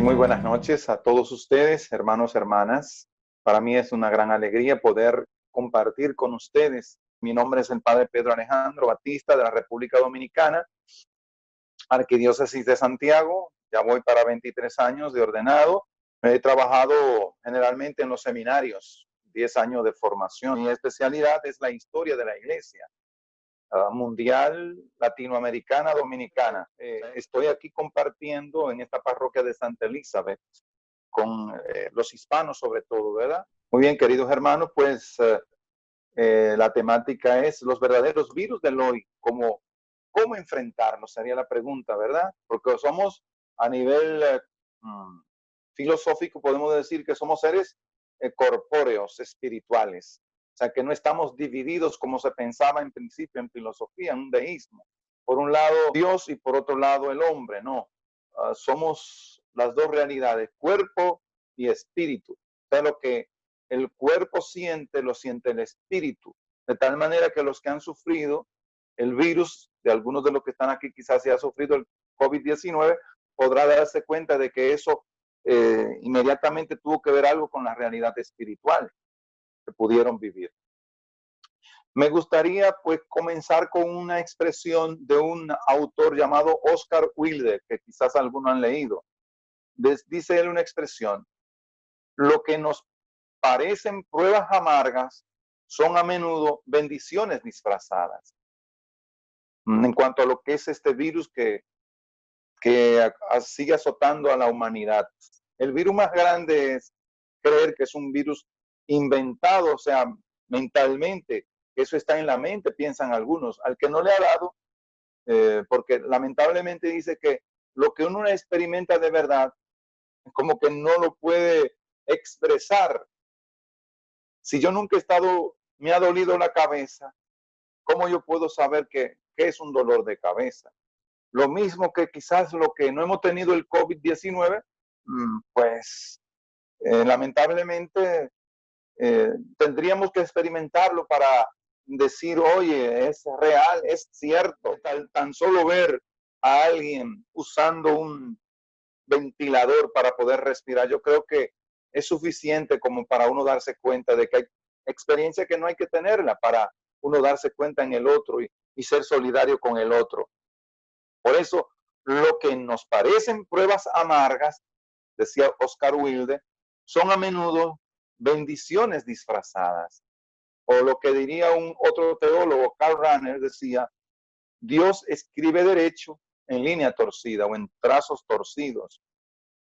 Muy buenas noches a todos ustedes, hermanos, hermanas. Para mí es una gran alegría poder compartir con ustedes. Mi nombre es el Padre Pedro Alejandro Batista de la República Dominicana, Arquidiócesis de Santiago. Ya voy para 23 años de ordenado. He trabajado generalmente en los seminarios, 10 años de formación. Mi especialidad es la historia de la Iglesia mundial, latinoamericana, dominicana. Estoy aquí compartiendo en esta parroquia de Santa Elizabeth con los hispanos sobre todo, ¿verdad? Muy bien, queridos hermanos, pues la temática es los verdaderos virus del hoy, cómo enfrentarlos, sería la pregunta, ¿verdad? Porque somos a nivel filosófico, podemos decir que somos seres corpóreos, espirituales. O sea, que no estamos divididos como se pensaba en principio en filosofía, en un deísmo. Por un lado Dios y por otro lado el hombre, no. Somos las dos realidades, cuerpo y espíritu. O sea, lo que el cuerpo siente, lo siente el espíritu. De tal manera que los que han sufrido el virus, de algunos de los que están aquí quizás se ha sufrido el COVID-19, podrá darse cuenta de que eso inmediatamente tuvo que ver algo con la realidad espiritual que pudieron vivir. Me gustaría pues comenzar con una expresión de un autor llamado Oscar Wilde, que quizás algunos han leído. Dice él una expresión: lo que nos parecen pruebas amargas son a menudo bendiciones disfrazadas. En cuanto a lo que es este virus que sigue azotando a la humanidad. El virus más grande es creer que es un virus inventado, o sea, mentalmente. Eso está en la mente, piensan algunos. Al que no le ha dado, porque lamentablemente dice que lo que uno experimenta de verdad, como que no lo puede expresar. Si yo nunca he estado, me ha dolido la cabeza, ¿cómo yo puedo saber qué es un dolor de cabeza? Lo mismo que quizás lo que no hemos tenido el COVID-19, pues lamentablemente tendríamos que experimentarlo para decir, oye, es real, es cierto. Tan solo ver a alguien usando un ventilador para poder respirar, yo creo que es suficiente como para uno darse cuenta de que hay experiencia que no hay que tenerla para uno darse cuenta en el otro y ser solidario con el otro. Por eso, lo que nos parecen pruebas amargas, decía Oscar Wilde, son a menudo bendiciones disfrazadas. O lo que diría un otro teólogo, Karl Rahner, decía, Dios escribe derecho en línea torcida o en trazos torcidos,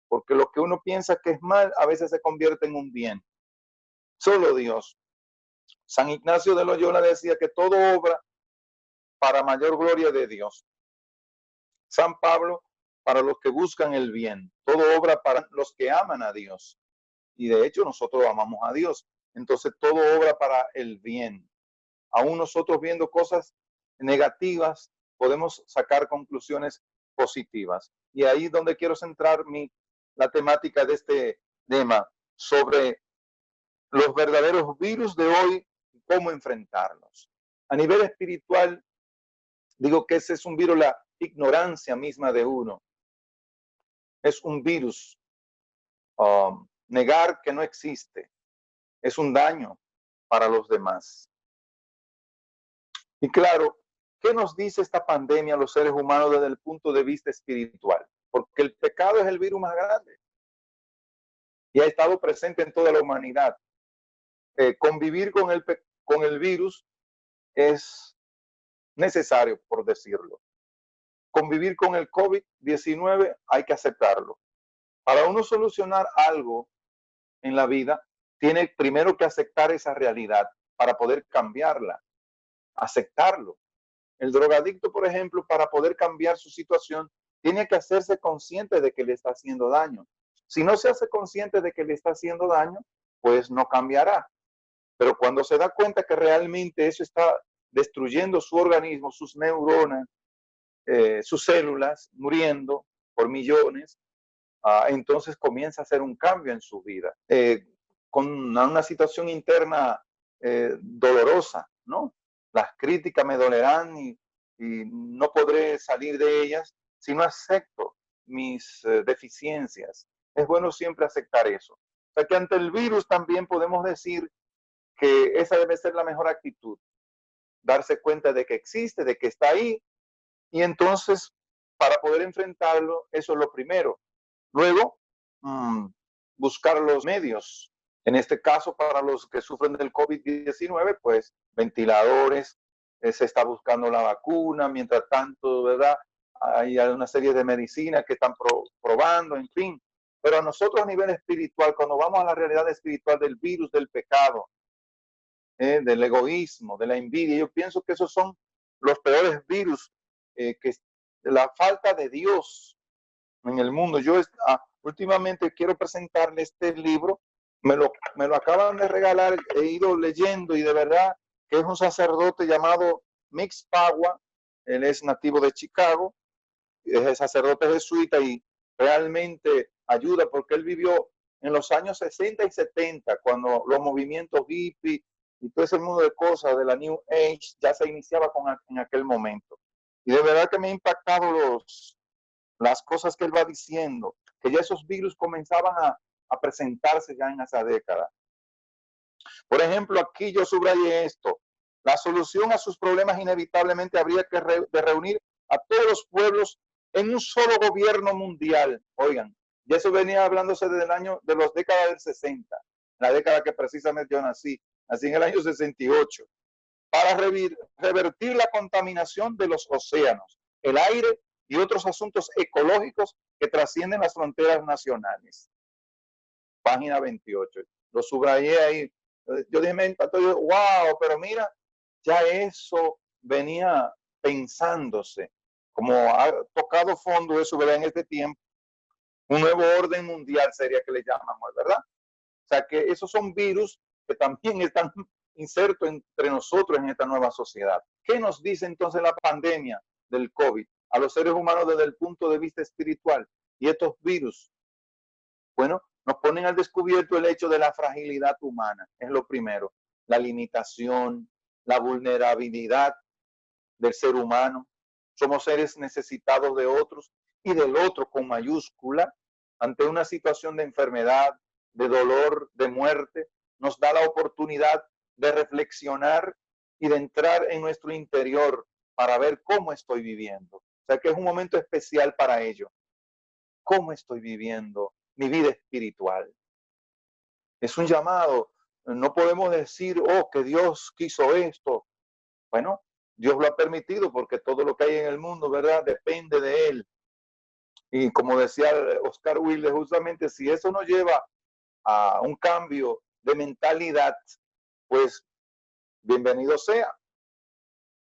porque lo que uno piensa que es mal a veces se convierte en un bien. Solo Dios. San Ignacio de Loyola decía que todo obra para mayor gloria de Dios. San Pablo, para los que buscan el bien. Todo obra para los que aman a Dios. Y de hecho nosotros amamos a Dios. Entonces todo obra para el bien. Aún nosotros viendo cosas negativas, podemos sacar conclusiones positivas. Y ahí es donde quiero centrar la temática de este tema, sobre los verdaderos virus de hoy y cómo enfrentarlos. A nivel espiritual, digo que ese es un virus, la ignorancia misma de uno. Es un virus. Negar que no existe es un daño para los demás. Y claro, ¿qué nos dice esta pandemia a los seres humanos desde el punto de vista espiritual? Porque el pecado es el virus más grande y ha estado presente en toda la humanidad. Convivir con el virus es necesario, por decirlo. Convivir con el COVID-19 hay que aceptarlo. Para uno solucionar algo en la vida, tiene primero que aceptar esa realidad para poder cambiarla, aceptarlo. El drogadicto, por ejemplo, para poder cambiar su situación, tiene que hacerse consciente de que le está haciendo daño. Si no se hace consciente de que le está haciendo daño, pues no cambiará. Pero cuando se da cuenta que realmente eso está destruyendo su organismo, sus neuronas, sus células, muriendo por millones, entonces comienza a hacer un cambio en su vida, con una situación interna dolorosa, ¿no? Las críticas me dolerán y no podré salir de ellas si no acepto mis deficiencias, Es bueno siempre aceptar eso. O sea que ante el virus también podemos decir que esa debe ser la mejor actitud, darse cuenta de que existe, de que está ahí, y entonces para poder enfrentarlo, eso es lo primero. Luego, mm, buscar los medios. En este caso, para los que sufren del COVID-19, pues ventiladores, se está buscando la vacuna, mientras tanto, ¿verdad? Hay una serie de medicinas que están probando, en fin. Pero a nosotros a nivel espiritual, cuando vamos a la realidad espiritual del virus, del pecado, del egoísmo, de la envidia, yo pienso que esos son los peores virus, que la falta de Dios en el mundo. Yo últimamente quiero presentarle este libro, me lo acaban de regalar, he ido leyendo y de verdad que es un sacerdote llamado Mix Pagua, él es nativo de Chicago, es el sacerdote jesuita y realmente ayuda porque él vivió en los años 60 y 70, cuando los movimientos hippie y todo ese mundo de cosas de la New Age ya se iniciaba en aquel momento. Y de verdad que me ha impactado las cosas que él va diciendo, que ya esos virus comenzaban a presentarse ya en esa década. Por ejemplo, aquí yo subrayé esto: la solución a sus problemas inevitablemente habría que reunir a todos los pueblos en un solo gobierno mundial. Oigan, y eso venía hablándose desde el año de las décadas del 60, la década que precisamente yo nací en el año 68, para revertir la contaminación de los océanos, el aire y otros asuntos ecológicos que trascienden las fronteras nacionales. Página 28. Lo subrayé ahí. Yo dije, wow, pero mira, ya eso venía pensándose, como ha tocado fondo eso, ¿verdad? En este tiempo, un nuevo orden mundial sería que le llamamos, ¿verdad? O sea que esos son virus que también están insertos entre nosotros en esta nueva sociedad. ¿Qué nos dice entonces la pandemia del COVID a los seres humanos desde el punto de vista espiritual? Y estos virus, bueno, nos ponen al descubierto el hecho de la fragilidad humana, es lo primero, la limitación, la vulnerabilidad del ser humano. Somos seres necesitados de otros y del otro con mayúscula. Ante una situación de enfermedad, de dolor, de muerte, nos da la oportunidad de reflexionar y de entrar en nuestro interior para ver cómo estoy viviendo. O sea que es un momento especial para ello. ¿Cómo estoy viviendo mi vida espiritual? Es un llamado. No podemos decir, oh, que Dios quiso esto. Bueno, Dios lo ha permitido porque todo lo que hay en el mundo, ¿verdad? Depende de Él. Y como decía Oscar Wilde, justamente si eso nos lleva a un cambio de mentalidad, pues bienvenido sea,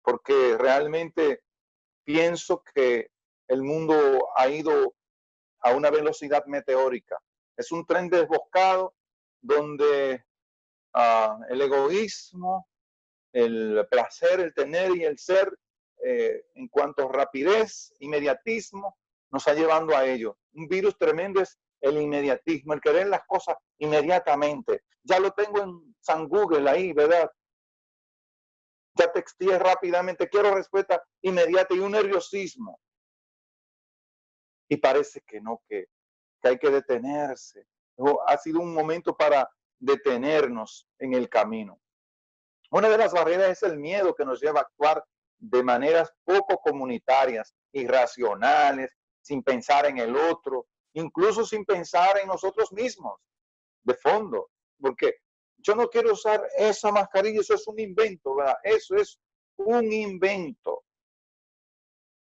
porque realmente pienso que el mundo ha ido a una velocidad meteórica. Es un tren desbocado donde el egoísmo, el placer, el tener y el ser, en cuanto a rapidez, inmediatismo, nos está llevando a ello. Un virus tremendo es el inmediatismo, el querer las cosas inmediatamente. Ya lo tengo en San Google ahí, ¿verdad? Ya texteé rápidamente, quiero respuesta inmediata y un nerviosismo. Y parece que no, que hay que detenerse. Ha sido un momento para detenernos en el camino. Una de las barreras es el miedo que nos lleva a actuar de maneras poco comunitarias, irracionales, sin pensar en el otro, incluso sin pensar en nosotros mismos, de fondo, porque yo no quiero usar esa mascarilla, eso es un invento, ¿verdad? Eso es un invento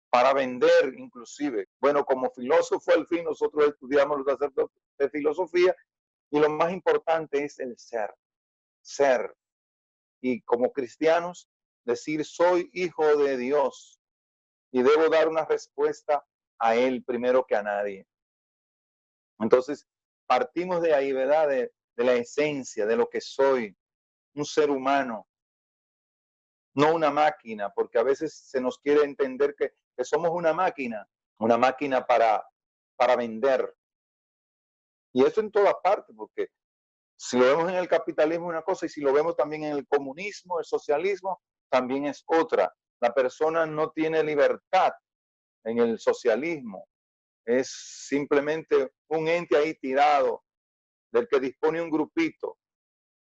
para vender, inclusive. Bueno, como filósofo al fin, nosotros estudiamos los aspectos de filosofía y lo más importante es el ser. Y como cristianos, decir soy hijo de Dios y debo dar una respuesta a Él primero que a nadie. Entonces, partimos de ahí, ¿verdad? De la esencia, de lo que soy, un ser humano, no una máquina, porque a veces se nos quiere entender que somos una máquina para vender. Y eso en todas partes, porque si lo vemos en el capitalismo es una cosa y si lo vemos también en el comunismo, el socialismo, también es otra. La persona no tiene libertad en el socialismo. es simplemente un ente ahí tirado, del que dispone un grupito.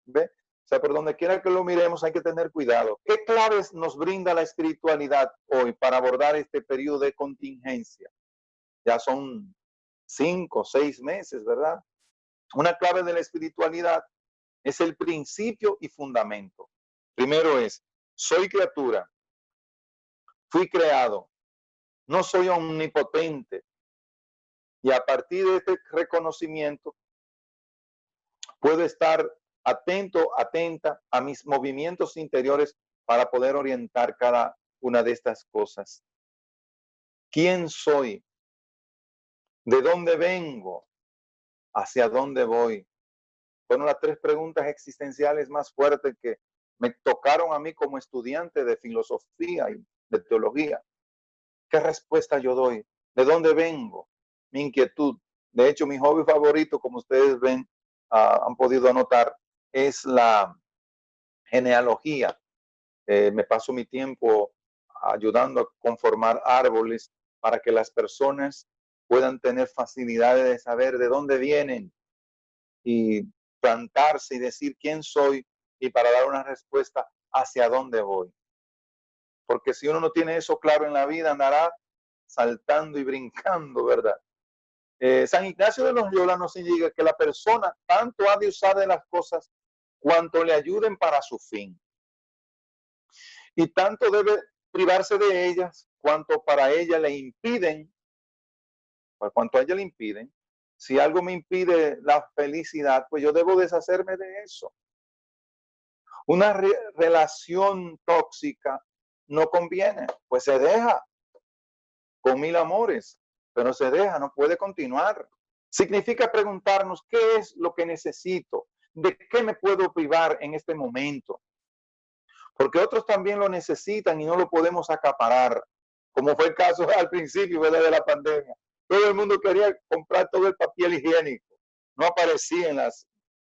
¿Ve? O sea, por donde quiera que lo miremos hay que tener cuidado. ¿Qué claves nos brinda la espiritualidad hoy para abordar este periodo de contingencia? Ya son 5 o 6 meses, ¿verdad? Una clave de la espiritualidad es el principio y fundamento. Primero es, soy criatura, fui creado, no soy omnipotente. Y a partir de este reconocimiento, puedo estar atento, atenta a mis movimientos interiores para poder orientar cada una de estas cosas. ¿Quién soy? ¿De dónde vengo? ¿Hacia dónde voy? Fueron las 3 preguntas existenciales más fuertes que me tocaron a mí como estudiante de filosofía y de teología. ¿Qué respuesta yo doy? ¿De dónde vengo? Mi inquietud. De hecho, mi hobby favorito, como ustedes ven, han podido anotar, es la genealogía. Me paso mi tiempo ayudando a conformar árboles para que las personas puedan tener facilidades de saber de dónde vienen y plantarse y decir quién soy y para dar una respuesta hacia dónde voy. Porque si uno no tiene eso claro en la vida, andará saltando y brincando, ¿verdad? San Ignacio de Loyola nos indica que la persona tanto ha de usar de las cosas cuanto le ayuden para su fin. Y tanto debe privarse de ellas cuanto para ella le impiden, por cuanto a ella le impiden. Si algo me impide la felicidad, pues yo debo deshacerme de eso. Una relación tóxica no conviene, pues se deja con 1000 amores, pero se deja, no puede continuar. Significa preguntarnos qué es lo que necesito, de qué me puedo privar en este momento, porque otros también lo necesitan y no lo podemos acaparar, como fue el caso al principio, ¿verdad?, de la pandemia. Todo el mundo quería comprar todo el papel higiénico, no aparecía en las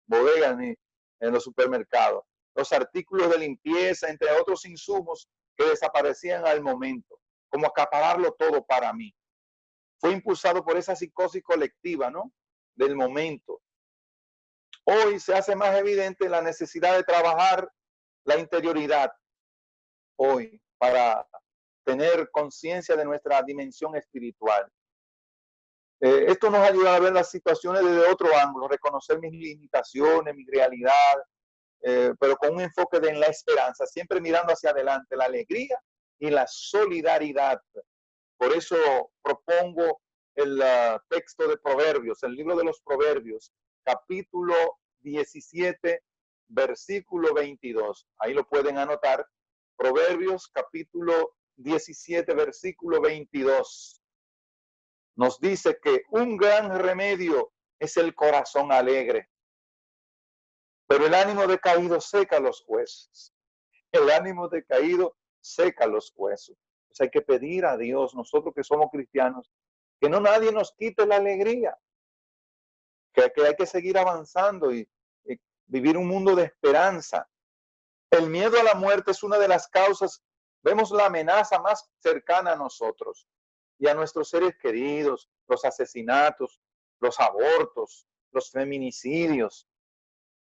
bodegas ni en los supermercados. Los artículos de limpieza, entre otros insumos que desaparecían al momento, como acapararlo todo para mí. Fue impulsado por esa psicosis colectiva, ¿no?, del momento. Hoy se hace más evidente la necesidad de trabajar la interioridad hoy para tener conciencia de nuestra dimensión espiritual. Esto nos ayuda a ver las situaciones desde otro ángulo, reconocer mis limitaciones, mi realidad, pero con un enfoque en la esperanza, siempre mirando hacia adelante, la alegría y la solidaridad. Por eso propongo el texto de Proverbios, el libro de los Proverbios, capítulo 17, versículo 22. Ahí lo pueden anotar. Proverbios, capítulo 17, versículo 22. Nos dice que un gran remedio es el corazón alegre, pero el ánimo decaído seca los huesos. El ánimo decaído seca los huesos. Pues hay que pedir a Dios, nosotros que somos cristianos, que no nadie nos quite la alegría, que hay que seguir avanzando y vivir un mundo de esperanza. El miedo a la muerte es una de las causas, vemos la amenaza más cercana a nosotros y a nuestros seres queridos, los asesinatos, los abortos, los feminicidios.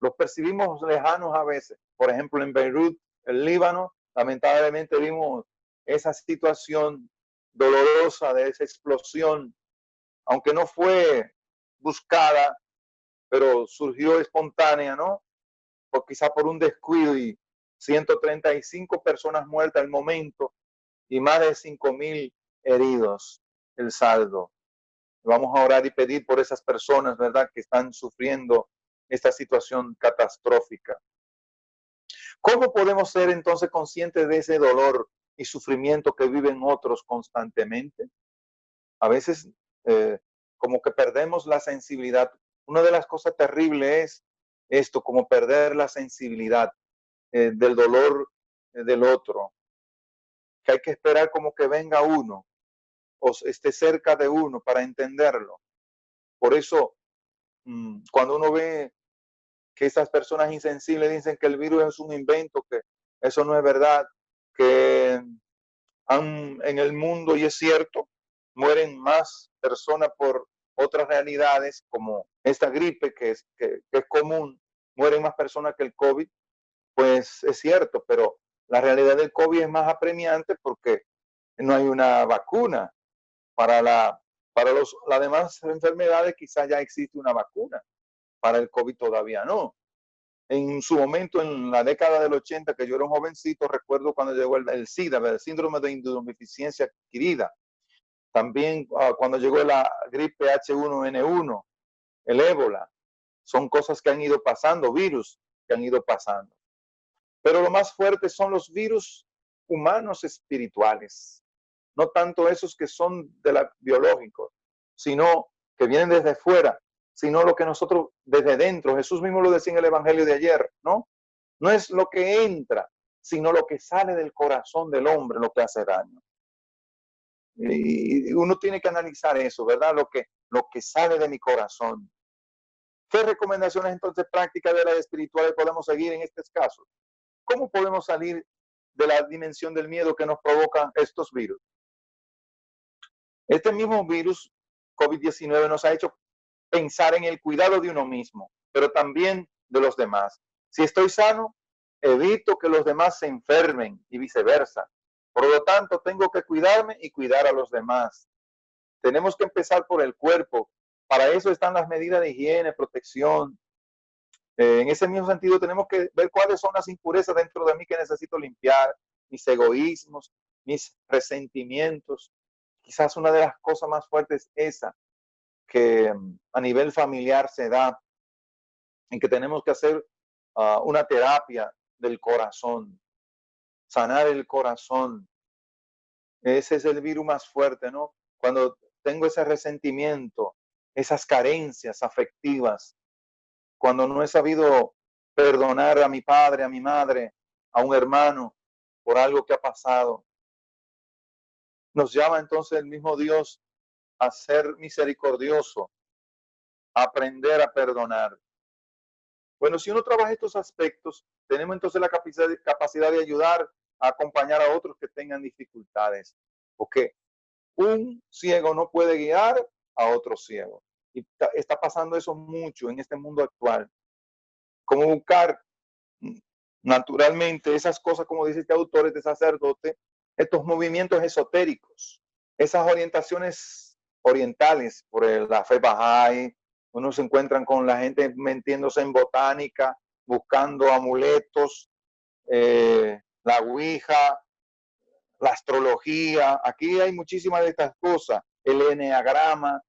Los percibimos lejanos a veces. Por ejemplo, en Beirut, el Líbano, lamentablemente vimos esa situación dolorosa de esa explosión, aunque no fue buscada, pero surgió espontánea, ¿no? Quizá por un descuido, y 135 personas muertas al momento y más de 5,000 heridos el saldo. Vamos a orar y pedir por esas personas, ¿verdad?, que están sufriendo esta situación catastrófica. ¿Cómo podemos ser entonces conscientes de ese dolor y sufrimiento que viven otros constantemente? A veces como que perdemos la sensibilidad. Una de las cosas terribles es esto, como perder la sensibilidad del dolor del otro, que hay que esperar como que venga uno o esté cerca de uno para entenderlo. Por eso, cuando uno ve que esas personas insensibles dicen que el virus es un invento, que eso no es verdad, que en el mundo, y es cierto, mueren más personas por otras realidades como esta gripe que es común, mueren más personas que el COVID, pues es cierto, pero la realidad del COVID es más apremiante porque no hay una vacuna. Para, las demás enfermedades quizás ya existe una vacuna, para el COVID todavía no. En su momento, en la década del 80, que yo era un jovencito, recuerdo cuando llegó el SIDA, el síndrome de inmunodeficiencia adquirida. También cuando llegó la gripe H1N1, el ébola. Son cosas que han ido pasando, virus que han ido pasando. Pero lo más fuerte son los virus humanos espirituales. No tanto esos que son biológicos, sino que vienen desde fuera, sino lo que nosotros desde dentro. Jesús mismo lo decía en el Evangelio de ayer, ¿no? No es lo que entra, sino lo que sale del corazón del hombre lo que hace daño. Y uno tiene que analizar eso, ¿verdad? Lo que sale de mi corazón. ¿Qué recomendaciones entonces prácticas de las espirituales podemos seguir en estos casos? ¿Cómo podemos salir de la dimensión del miedo que nos provocan estos virus? Este mismo virus, COVID-19, nos ha hecho pensar en el cuidado de uno mismo, pero también de los demás. Si estoy sano, evito que los demás se enfermen y viceversa. Por lo tanto, tengo que cuidarme y cuidar a los demás. Tenemos que empezar por el cuerpo. Para eso están las medidas de higiene, protección. En ese mismo sentido, tenemos que ver cuáles son las impurezas dentro de mí que necesito limpiar, mis egoísmos, mis resentimientos. Quizás una de las cosas más fuertes es esa, que a nivel familiar se da, en que tenemos que hacer una terapia del corazón, sanar el corazón. Ese es el virus más fuerte, ¿no? Cuando tengo ese resentimiento, esas carencias afectivas, cuando no he sabido perdonar a mi padre, a mi madre, a un hermano por algo que ha pasado, nos llama entonces el mismo Dios a ser misericordioso, a aprender a perdonar. Bueno, si uno trabaja estos aspectos, tenemos entonces la capacidad de ayudar a acompañar a otros que tengan dificultades. Porque un ciego no puede guiar a otro ciego. Y está pasando eso mucho en este mundo actual. Como buscar naturalmente esas cosas, como dice este autor, este sacerdote, estos movimientos esotéricos, esas orientaciones orientales por la fe Bahá'í. Uno se encuentran con la gente metiéndose en botánica, buscando amuletos, la ouija, la astrología. Aquí hay muchísimas de estas cosas, el eneagrama,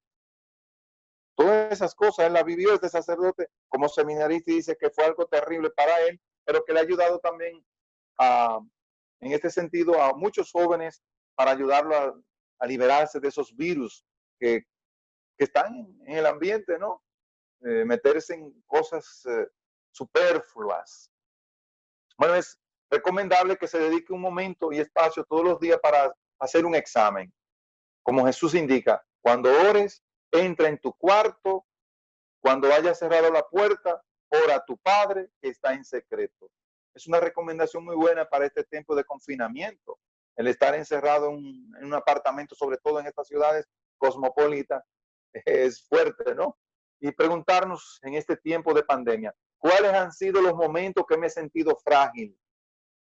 todas esas cosas. Él la vivió, este sacerdote, como seminarista, y dice que fue algo terrible para él, pero que le ha ayudado también en este sentido a muchos jóvenes para ayudarlo a liberarse de esos virus que están en el ambiente, ¿no? Meterse en cosas superfluas. Bueno, es recomendable que se dedique un momento y espacio todos los días para hacer un examen. Como Jesús indica, cuando ores, entra en tu cuarto, cuando hayas cerrado la puerta, ora a tu Padre que está en secreto. Es una recomendación muy buena para este tiempo de confinamiento. El estar encerrado en un apartamento, sobre todo en estas ciudades cosmopolitas, es fuerte, ¿no? Y preguntarnos en este tiempo de pandemia, ¿cuáles han sido los momentos que me he sentido frágil?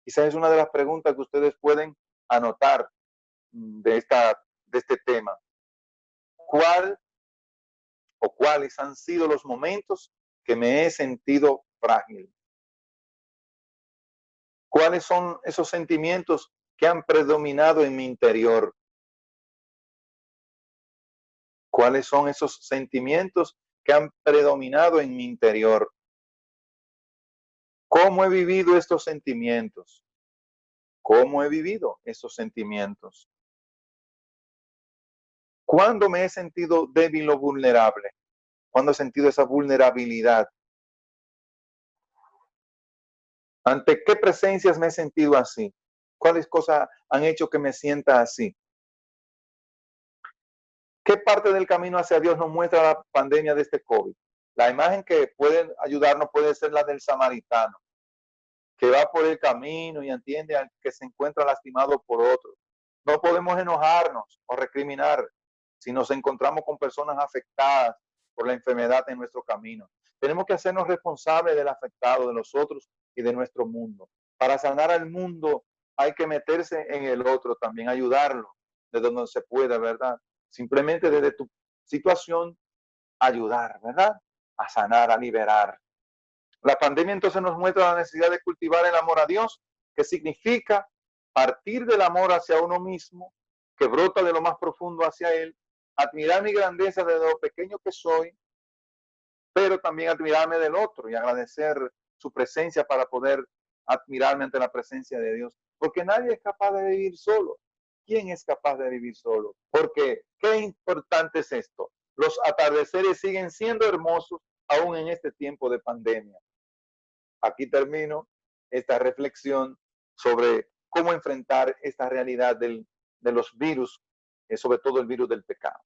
Quizás es una de las preguntas que ustedes pueden anotar de este tema. ¿Cuál o cuáles han sido los momentos que me he sentido frágil? ¿Cuáles son esos sentimientos que han predominado en mi interior? ¿Cuáles son esos sentimientos que han predominado en mi interior? ¿Cómo he vivido estos sentimientos? ¿Cómo he vivido esos sentimientos? ¿Cuándo me he sentido débil o vulnerable? ¿Cuándo he sentido esa vulnerabilidad? ¿Ante qué presencias me he sentido así? ¿Cuáles cosas han hecho que me sienta así? ¿Qué parte del camino hacia Dios nos muestra la pandemia de este COVID? La imagen que puede ayudarnos puede ser la del samaritano, que va por el camino y entiende al que se encuentra lastimado por otro. No podemos enojarnos o recriminar. si nos encontramos con personas afectadas por la enfermedad en nuestro camino. Tenemos que hacernos responsables del afectado, de nosotros y de nuestro mundo. Para sanar al mundo hay que meterse en el otro también, ayudarlo desde donde se pueda, ¿verdad? Simplemente desde tu situación, ayudar, ¿verdad? A sanar, a liberar. La pandemia entonces nos muestra la necesidad de cultivar el amor a Dios, que significa partir del amor hacia uno mismo, que brota de lo más profundo hacia Él, admirar mi grandeza desde lo pequeño que soy, pero también admirarme del otro y agradecer su presencia para poder admirarme ante la presencia de Dios. Porque nadie es capaz de vivir solo. ¿Quién es capaz de vivir solo? Porque qué importante es esto. Los atardeceres siguen siendo hermosos aún en este tiempo de pandemia. Aquí termino esta reflexión sobre cómo enfrentar esta realidad de los virus, sobre todo el virus del pecado.